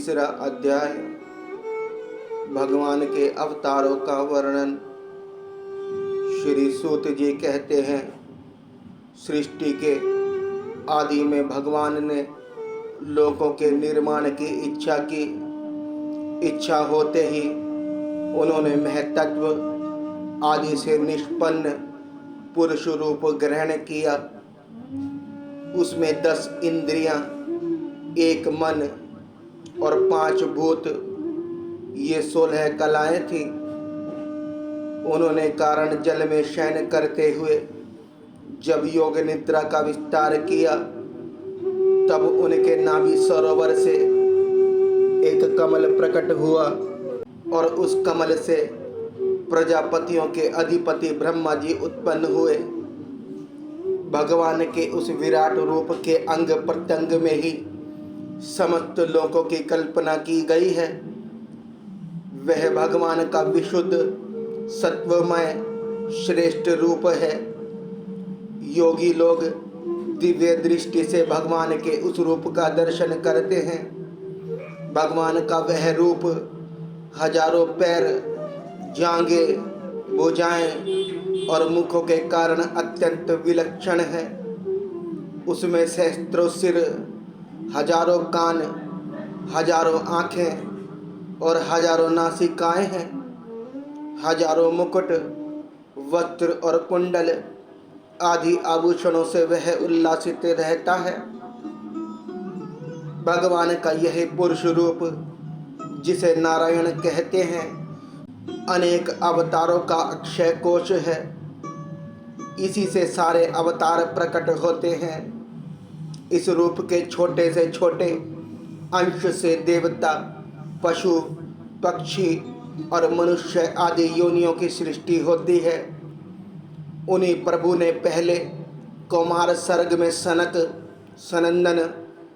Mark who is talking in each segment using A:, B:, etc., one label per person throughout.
A: तीसरा अध्याय भगवान के अवतारों का वर्णन। श्री सूत जी कहते हैं, सृष्टि के आदि में भगवान ने लोकों के निर्माण की इच्छा की। इच्छा होते ही उन्होंने महत्त्व आदि से निष्पन्न पुरुष रूप ग्रहण किया। उसमें 10 इंद्रियां, 1 मन और 5 भूत, ये 16 कलाएं थी। उन्होंने कारण जल में शयन करते हुए जब योग निद्रा का विस्तार किया, तब उनके नाभि सरोवर से एक कमल प्रकट हुआ और उस कमल से प्रजापतियों के अधिपति ब्रह्मा जी उत्पन्न हुए। भगवान के उस विराट रूप के अंग प्रत्यंग में ही समस्त लोकों की कल्पना की गई है। वह भगवान का विशुद्ध सत्वमय श्रेष्ठ रूप है। योगी लोग दिव्य दृष्टि से भगवान के उस रूप का दर्शन करते हैं। भगवान का वह रूप हजारों पैर, जांघें, भुजाएं और मुखों के कारण अत्यंत विलक्षण है। उसमें सहस्त्रों सिर, हजारों कान, हजारों आँखें और हजारों नासिकाएं हैं। हजारों मुकुट, वस्त्र और कुंडल आदि आभूषणों से वह उल्लासित रहता है। भगवान का यह पुरुष रूप, जिसे नारायण कहते हैं, अनेक अवतारों का अक्षय कोश है। इसी से सारे अवतार प्रकट होते हैं। इस रूप के छोटे से छोटे अंश से देवता, पशु, पक्षी और मनुष्य आदि योनियों की सृष्टि होती है। उन्हीं प्रभु ने पहले कौमार सर्ग में सनक, सनंदन,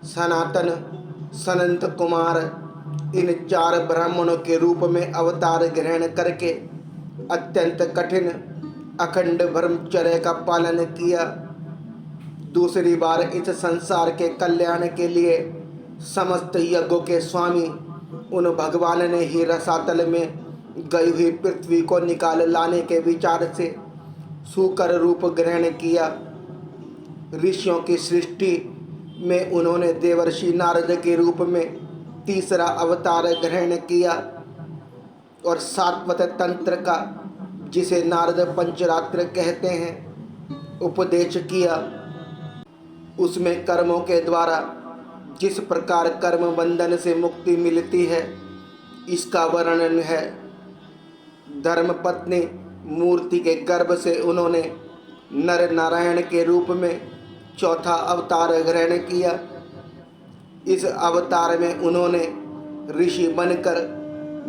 A: सनातन, सनंत कुमार इन 4 ब्राह्मणों के रूप में अवतार ग्रहण करके अत्यंत कठिन अखंड ब्रह्मचर्य का पालन किया। दूसरी बार इस संसार के कल्याण के लिए समस्त यज्ञों के स्वामी उन भगवान ने ही रसातल में गई हुई पृथ्वी को निकाल लाने के विचार से सूकर रूप ग्रहण किया। ऋषियों की सृष्टि में उन्होंने देवर्षि नारद के रूप में तीसरा अवतार ग्रहण किया और सात्वत तंत्र का, जिसे नारद पंचरात्र कहते हैं, उपदेश किया। उसमें कर्मों के द्वारा जिस प्रकार कर्म बंधन से मुक्ति मिलती है, इसका वर्णन है। धर्मपत्नी मूर्ति के गर्भ से उन्होंने नर नारायण के रूप में चौथा अवतार ग्रहण किया। इस अवतार में उन्होंने ऋषि बनकर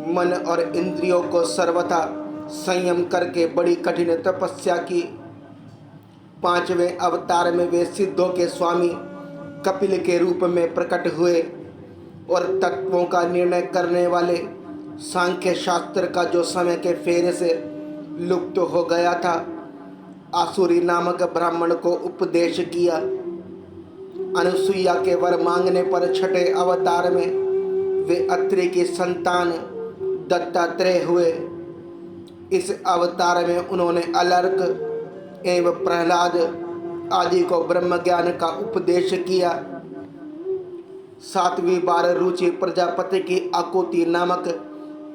A: मन और इंद्रियों को सर्वथा संयम करके बड़ी कठिन तपस्या की। 5वें अवतार में वे सिद्धों के स्वामी कपिल के रूप में प्रकट हुए और तत्वों का निर्णय करने वाले सांख्य शास्त्र का, जो समय के फेर से लुप्त हो गया था, आसुरी नामक ब्राह्मण को उपदेश किया। अनुसुईया के वर मांगने पर 6ठे अवतार में वे अत्रि की संतान दत्तात्रेय हुए। इस अवतार में उन्होंने अलर्क एवं प्रहलाद आदि को ब्रह्म ज्ञान का उपदेश किया। 7वीं बार रुचि प्रजापति की आकुति नामक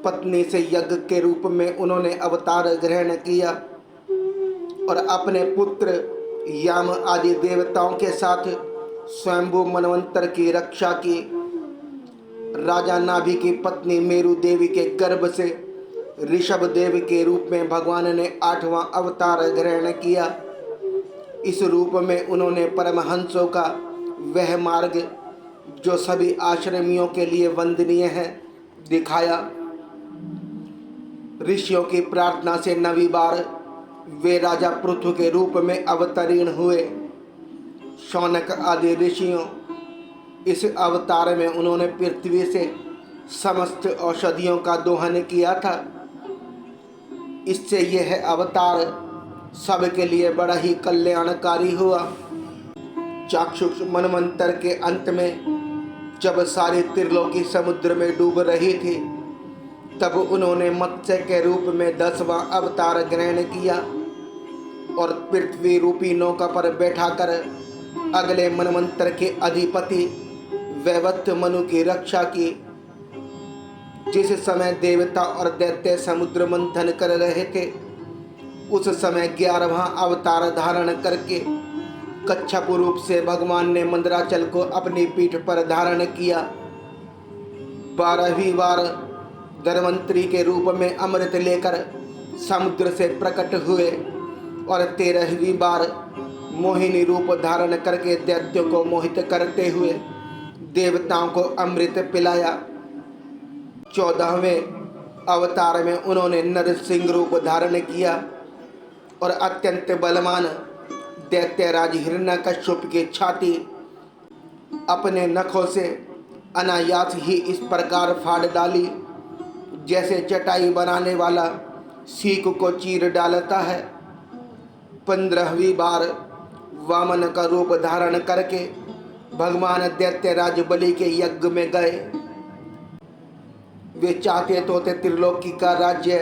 A: पत्नी से यज्ञ के रूप में उन्होंने अवतार ग्रहण किया और अपने पुत्र याम आदि देवताओं के साथ स्वयंभू मनवंतर की रक्षा की। राजा नाभि की पत्नी मेरु देवी के गर्भ से ऋषभ देव के रूप में भगवान ने 8वां अवतार ग्रहण किया। इस रूप में उन्होंने परमहंसों का वह मार्ग, जो सभी आश्रमियों के लिए वंदनीय है, दिखाया। ऋषियों की प्रार्थना से 9वीं बार वे राजा पृथु के रूप में अवतीर्ण हुए। शौनक आदि ऋषियों, इस अवतार में उन्होंने पृथ्वी से समस्त औषधियों का दोहन किया था। इससे यह अवतार सबके लिए बड़ा ही कल्याणकारी हुआ। चाक्षुष मनवंतर के अंत में जब सारी त्रिलोकी समुद्र में डूब रही थी, तब उन्होंने मत्स्य के रूप में 10वां अवतार ग्रहण किया और पृथ्वी रूपी नौका पर बैठाकर अगले मनवंतर के अधिपति वैवत्य मनु की रक्षा की। जिस समय देवता और दैत्य समुद्र मंथन कर रहे थे, उस समय 11वां अवतार धारण करके कच्छप रूप से भगवान ने मंदराचल को अपनी पीठ पर धारण किया। 12वीं बार धन्वंतरी के रूप में अमृत लेकर समुद्र से प्रकट हुए और 13वीं बार मोहिनी रूप धारण करके दैत्यों को मोहित करते हुए देवताओं को अमृत पिलाया। 14वें अवतार में उन्होंने नरसिंह रूप धारण किया और अत्यंत बलवान दैत्यराज हिरण्यकश्यप की छाती अपने नखों से अनायास ही इस प्रकार फाड़ डाली, जैसे चटाई बनाने वाला सीक को चीर डालता है। 15वीं बार वामन का रूप धारण करके भगवान दैत्यराज बलि के यज्ञ में गए। वे चाहते तो थे त्रिलोकी का राज्य,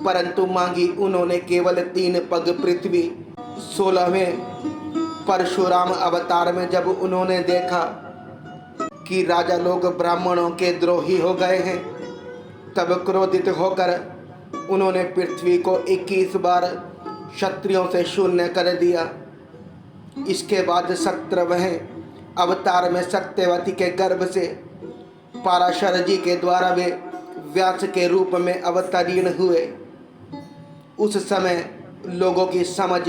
A: परंतु मांगी उन्होंने केवल 3 पग पृथ्वी। 16वें परशुराम अवतार में जब उन्होंने देखा कि राजा लोग ब्राह्मणों के द्रोही हो गए हैं, तब क्रोधित होकर उन्होंने पृथ्वी को 21 बार क्षत्रियों से शून्य कर दिया। इसके बाद 17वें अवतार में सत्यवती के गर्भ से पाराशर जी के द्वारा वे व्यास के रूप में अवतरीण हुए। उस समय लोगों की समझ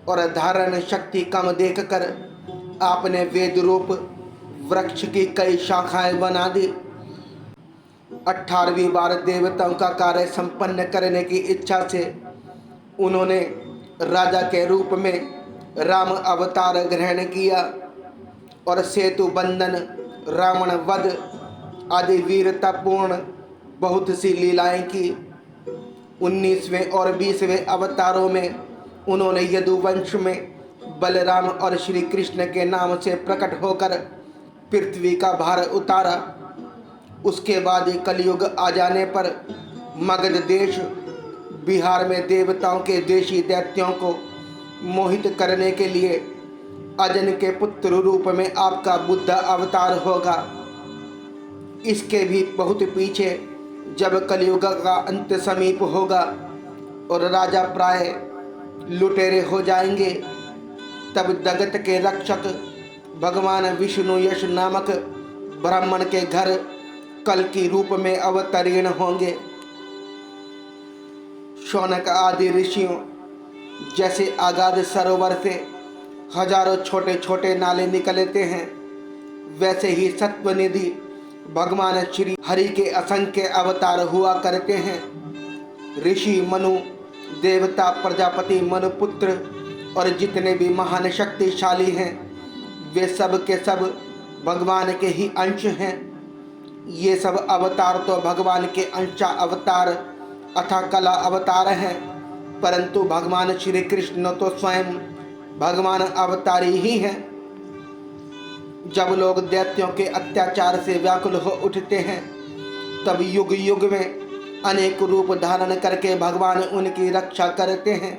A: और धारण शक्ति कम देखकर आपने वेद रूप वृक्ष की कई शाखाएं बना दी। 18वीं बार देवताओं का कार्य संपन्न करने की इच्छा से उन्होंने राजा के रूप में राम अवतार ग्रहण किया और सेतु बंधन, रावण वध आदि वीरतापूर्ण बहुत सी लीलाएं की। 19वें और 20वें अवतारों में उन्होंने यदुवंश में बलराम और श्री कृष्ण के नाम से प्रकट होकर पृथ्वी का भार उतारा। उसके बाद कलयुग आ जाने पर मगध देश बिहार में देवताओं के देशी दैत्यों को मोहित करने के लिए अजन के पुत्र रूप में आपका बुद्ध अवतार होगा। इसके भी बहुत पीछे जब कलयुग का अंत समीप होगा और राजा प्राय लुटेरे हो जाएंगे, तब जगत के रक्षक भगवान विष्णु यश नामक ब्राह्मण के घर कल की रूप में अवतरीण होंगे। शौनक आदि ऋषियों जैसे आगाध सरोवर से हजारों छोटे छोटे नाले निकलते हैं, वैसे ही सत्वनिधि भगवान श्री हरि के असंख्य अवतार हुआ करते हैं। ऋषि मनु, देवता प्रजापति मनुपुत्र और जितने भी महान शक्तिशाली हैं, वे सब के सब भगवान के ही अंश हैं। ये सब अवतार तो भगवान के अंशा अवतार अथा कला अवतार हैं, परंतु भगवान श्री कृष्ण तो स्वयं भगवान अवतारी ही हैं। जब लोग दैत्यों के अत्याचार से व्याकुल हो उठते हैं, तब युग युग में अनेक रूप धारण करके भगवान उनकी रक्षा करते हैं।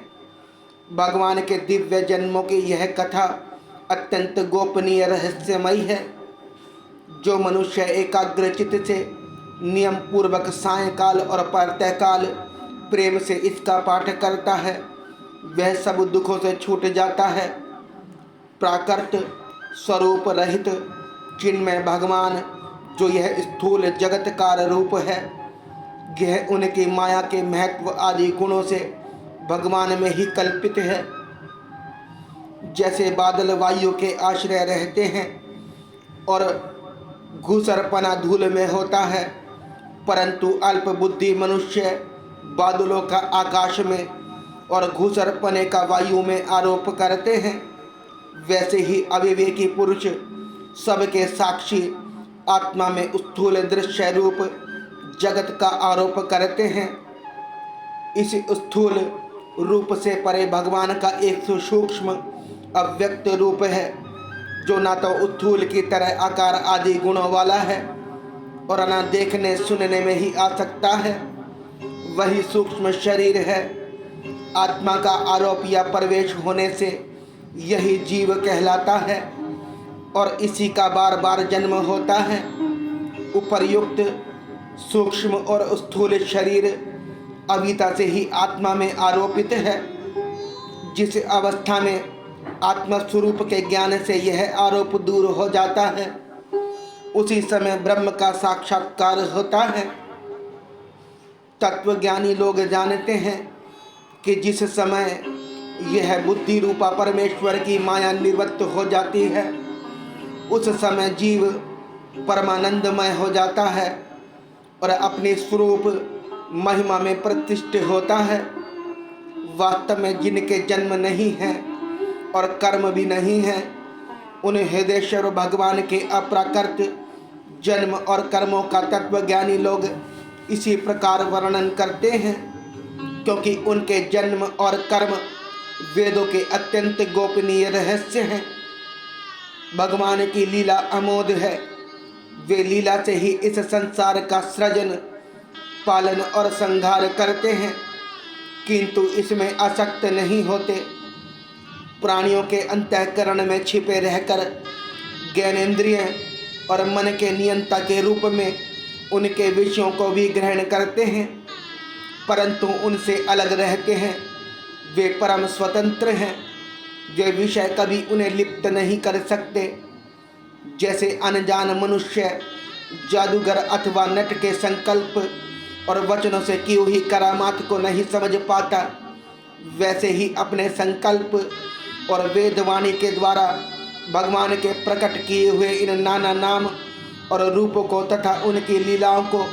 A: भगवान के दिव्य जन्मों की यह कथा अत्यंत गोपनीय रहस्यमयी है। जो मनुष्य एकाग्रचित्त से नियम पूर्वक सायंकाल और प्रातःकाल प्रेम से इसका पाठ करता है, वह सब दुखों से छूट जाता है। प्राकृत स्वरूप रहित चिन्मय भगवान जो यह स्थूल जगतकार रूप है, यह उनकी माया के महत्व आदि गुणों से भगवान में ही कल्पित है। जैसे बादल वायु के आश्रय रहते हैं और घूसरपना धूल में होता है, परंतु अल्प बुद्धि मनुष्य बादलों का आकाश में और घूसरपने का वायु में आरोप करते हैं, वैसे ही अविवेकी पुरुष सबके साक्षी आत्मा में स्थूल दृश्य रूप जगत का आरोप करते हैं। इस स्थूल रूप से परे भगवान का एक सूक्ष्म अव्यक्त रूप है, जो ना तो उथूल की तरह आकार आदि गुणों वाला है और ना देखने सुनने में ही आ सकता है, वही सूक्ष्म शरीर है। आत्मा का आरोप या प्रवेश होने से यही जीव कहलाता है और इसी का बार बार जन्म होता है। उपर्युक्त सूक्ष्म और स्थूल शरीर अविद्या से ही आत्मा में आरोपित है। जिस अवस्था में आत्मा स्वरूप के ज्ञान से यह आरोप दूर हो जाता है, उसी समय ब्रह्म का साक्षात्कार होता है। तत्वज्ञानी लोग जानते हैं कि जिस समय यह बुद्धि रूपा परमेश्वर की माया निवृत्त हो जाती है, उस समय जीव परमानंदमय हो जाता है और अपने स्वरूप महिमा में प्रतिष्ठित होता है। वास्तव में जिनके जन्म नहीं है और कर्म भी नहीं है, उन हृदयेश्वर भगवान के अप्राकृत जन्म और कर्मों का तत्वज्ञानी लोग इसी प्रकार वर्णन करते हैं, क्योंकि उनके जन्म और कर्म वेदों के अत्यंत गोपनीय रहस्य हैं। भगवान की लीला अमोघ है। वे लीला से ही इस संसार का सृजन, पालन और संहार करते हैं, किंतु इसमें आसक्त नहीं होते। प्राणियों के अंतःकरण में छिपे रहकर ज्ञानेंद्रिय और मन के नियंता के रूप में उनके विषयों को भी ग्रहण करते हैं, परंतु उनसे अलग रहते हैं। वे परम स्वतंत्र हैं। वे विषय कभी उन्हें लिप्त नहीं कर सकते। जैसे अनजान मनुष्य जादूगर अथवा नट के संकल्प और वचनों से की हुई करामात को नहीं समझ पाता, वैसे ही अपने संकल्प और वेदवाणी के द्वारा भगवान के प्रकट किए हुए इन नाना नाम और रूपों को तथा उनकी लीलाओं को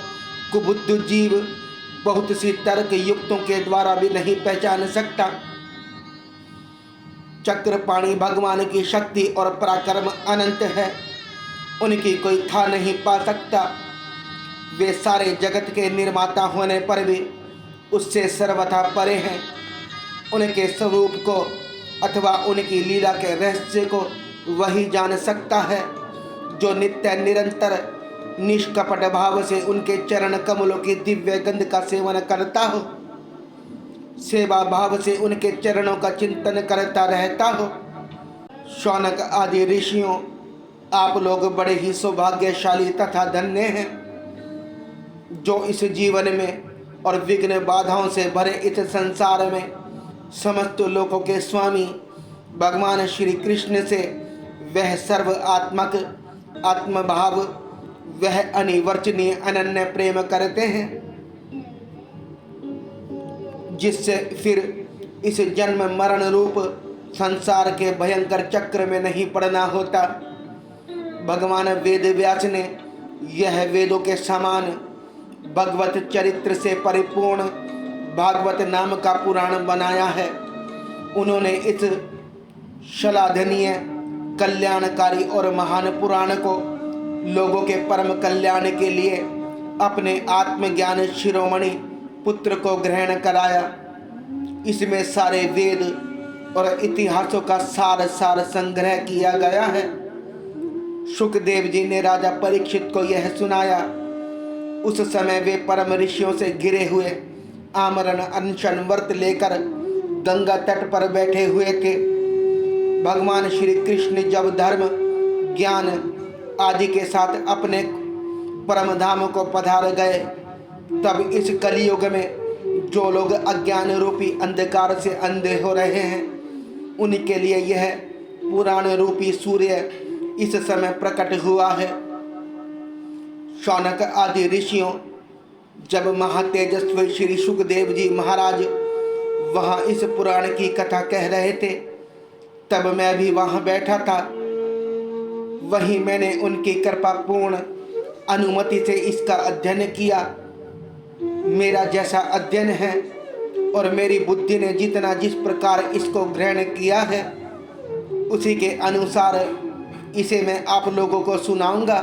A: कुबुद्ध जीव बहुत सी तर्क युक्तों के द्वारा भी नहीं पहचान सकता। चक्रपाणी भगवान की शक्ति और पराक्रम अनंत है, उनकी कोई था नहीं पा सकता। वे सारे जगत के निर्माता होने पर भी उससे सर्वथा परे हैं। उनके स्वरूप को अथवा उनकी लीला के रहस्य को वही जान सकता है जो नित्य निरंतर निष्कपट भाव से उनके चरण कमलों की दिव्य गंध का सेवन करता हो, सेवा भाव से उनके चरणों का चिंतन करता रहता हो। शौनक आदि ऋषियों, आप लोग बड़े ही सौभाग्यशाली तथा धन्य हैं, जो इस जीवन में और विघ्न बाधाओं से भरे इस संसार में समस्त लोकों के स्वामी भगवान श्री कृष्ण से वह सर्व आत्मक आत्मभाव, वह अनिवर्चनीय अनन्य प्रेम करते हैं, जिससे फिर इस जन्म मरण रूप संसार के भयंकर चक्र में नहीं पड़ना होता। भगवान वेद व्यास ने यह वेदों के समान भगवत चरित्र से परिपूर्ण भागवत नाम का पुराण बनाया है। उन्होंने इस शलाघनीय, कल्याणकारी और महान पुराण को लोगों के परम कल्याण के लिए अपने आत्मज्ञान शिरोमणि पुत्र को ग्रहण कराया। इसमें सारे वेद और इतिहासों का सार संग्रह किया गया है। शुकदेव जी ने राजा परीक्षित को यह सुनाया। उस समय वे परम ऋषियों से घिरे हुए आमरण अनशन व्रत लेकर गंगा तट पर बैठे हुए थे। भगवान श्री कृष्ण जब धर्म, ज्ञान आदि के साथ अपने परम धाम को पधार गए, तब इस कलियुग में जो लोग अज्ञान रूपी अंधकार से अंधे हो रहे हैं, उनके लिए यह पुराण रूपी सूर्य इस समय प्रकट हुआ है। शौनक आदि ऋषियों, जब महातेजस्वी श्री सुखदेव जी महाराज वहाँ इस पुराण की कथा कह रहे थे, तब मैं भी वहाँ बैठा था। वहीं मैंने उनकी कृपा पूर्ण अनुमति से इसका अध्ययन किया। मेरा जैसा अध्ययन है और मेरी बुद्धि ने जिस प्रकार इसको ग्रहण किया है, उसी के अनुसार इसे मैं आप लोगों को सुनाऊंगा।